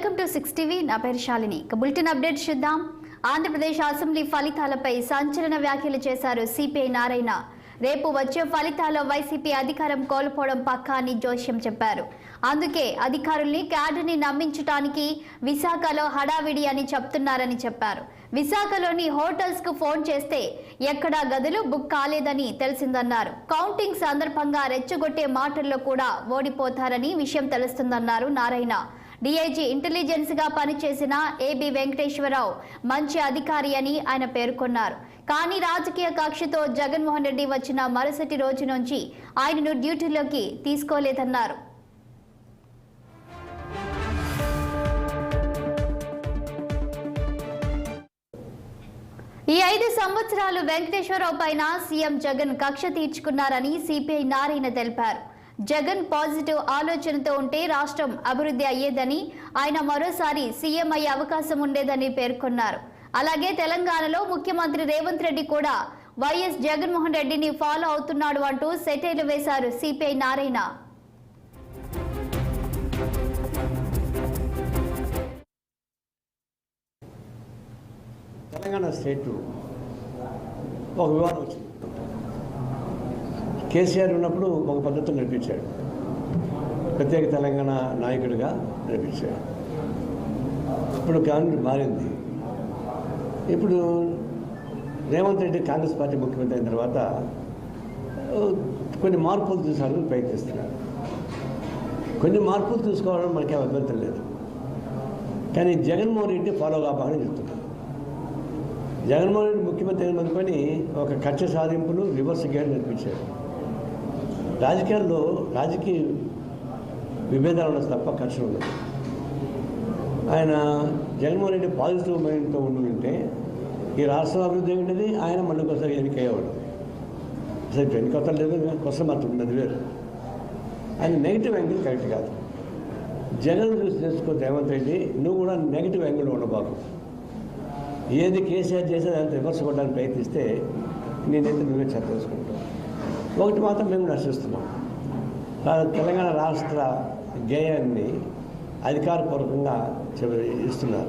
Welcome to 6 TV. నా పేరు Shalini. Bulletin update చూద్దాం. ఆంధ్రప్రదేశ్ అసెంబ్లీ ఫలితాలపై సంచలన వ్యాఖ్యలు చేశారు సిపిఐ నారాయణ. రేపు వచ్చే ఫలితాల్లో వైసీపీ అధికారం కోల్పోవడం పక్కా అని జోష్యం చెప్పారు. అందుకే అధికారుల్ని క్యాడర్ని నమ్మించడానికి విశాఖలో హడావిడి అని చెప్తున్నారని చెప్పారు. విశాఖలోని హోటల్స్ కు ఫోన్ చేస్తే ఎక్కడా గదులు బుక్ కాలేదని తెలిసిందన్నారు. కౌంటింగ్ సందర్భంగా రెచ్చగొట్టే మాటల్లో కూడా ఓడిపోతారని విషయం తెలుస్తుందన్నారు నారాయణ. డీఐజీ ఇంటెలిజెన్స్ గా పనిచేసిన ఏబి వెంకటేశ్వరరావు మంచి అధికారి అని ఆయన పేర్కొన్నారు. కానీ రాజకీయ కక్షతో జగన్మోహన్ రెడ్డి వచ్చిన మరుసటి రోజు నుంచి ఆయనను డ్యూటీలోకి తీసుకోలేదన్నారు. ఈ 5 సంవత్సరాలు వెంకటేశ్వరరావు పైన సీఎం జగన్ కక్ష తీర్చుకున్నారని సిపిఐ నారాయణ తెలిపారు. జగన్ పాజిటివ్ ఆలోచనతో ఉంటే రాష్ట్రం అభివృద్ధి అయ్యేదని, ఆయన మరోసారి సీఎం అయ్యే అవకాశం ఉండేదని పేర్కొన్నారు. అలాగే తెలంగాణలో ముఖ్యమంత్రి రేవంత్ రెడ్డి కూడా వైఎస్ జగన్మోహన్ రెడ్డిని ఫాలో అవుతున్నాడు అంటూ సెటైర్లు వేశారు సిపిఐ నారాయణ. తెలంగాణ స్టేట్ ఒక వివాదం వచ్చింది. కేసీఆర్ ఉన్నప్పుడు ఒక పద్ధతిని నడిపించాడు, ప్రత్యేక తెలంగాణ నాయకుడిగా నడిపించాడు. ఇప్పుడు కాంగ్రెస్ మారింది. ఇప్పుడు రేవంత్ రెడ్డి కాంగ్రెస్ పార్టీ ముఖ్యమంత్రి అయిన తర్వాత కొన్ని మార్పులు తీసుకోవడానికి ప్రయత్నిస్తున్నాడు. కొన్ని మార్పులు తీసుకోవడం మనకేం అభ్యంతరం లేదు, కానీ జగన్మోహన్ రెడ్డి ఫాలో కావాలని చెప్తున్నాడు. జగన్మోహన్ రెడ్డి ముఖ్యమంత్రి అనుకొని ఒక కక్ష సాధింపులు రివర్స్ గేర్ నడిపించాడు. రాజకీయాల్లో రాజకీయ విభేదాలు ఉండదు తప్ప కక్ష ఉండదు. ఆయన జగన్మోహన్ రెడ్డి పాజిటివ్ మైండ్తో ఉండుంటే ఈ రాష్ట్రం అభివృద్ధి ఉండేది. ఆయన మళ్ళీ ఒకసారి ఎన్నికయ్యేవాడు. అసలు ఎన్నికొత్త లేదు, కొత్త మాత్రం ఉన్నది వేరు. ఆయన నెగిటివ్ యాంగిల్ కరెక్ట్ కాదు. జగన్ చూసి తెలుసుకో రేవంత్ రెడ్డి, నువ్వు కూడా నెగిటివ్ యాంగిల్ ఉండబాకు. ఏది కేసీఆర్ చేసేది అంత రివర్స్ కొట్టడానికి ప్రయత్నిస్తే నేనైతే నువ్వే చెత్త తెలుసుకుంటావు. ఒకటి మాత్రం మేము నశిస్తున్నాం, తెలంగాణ రాష్ట్ర గేయాన్ని అధికారపూర్వకంగా ఇస్తున్నారు.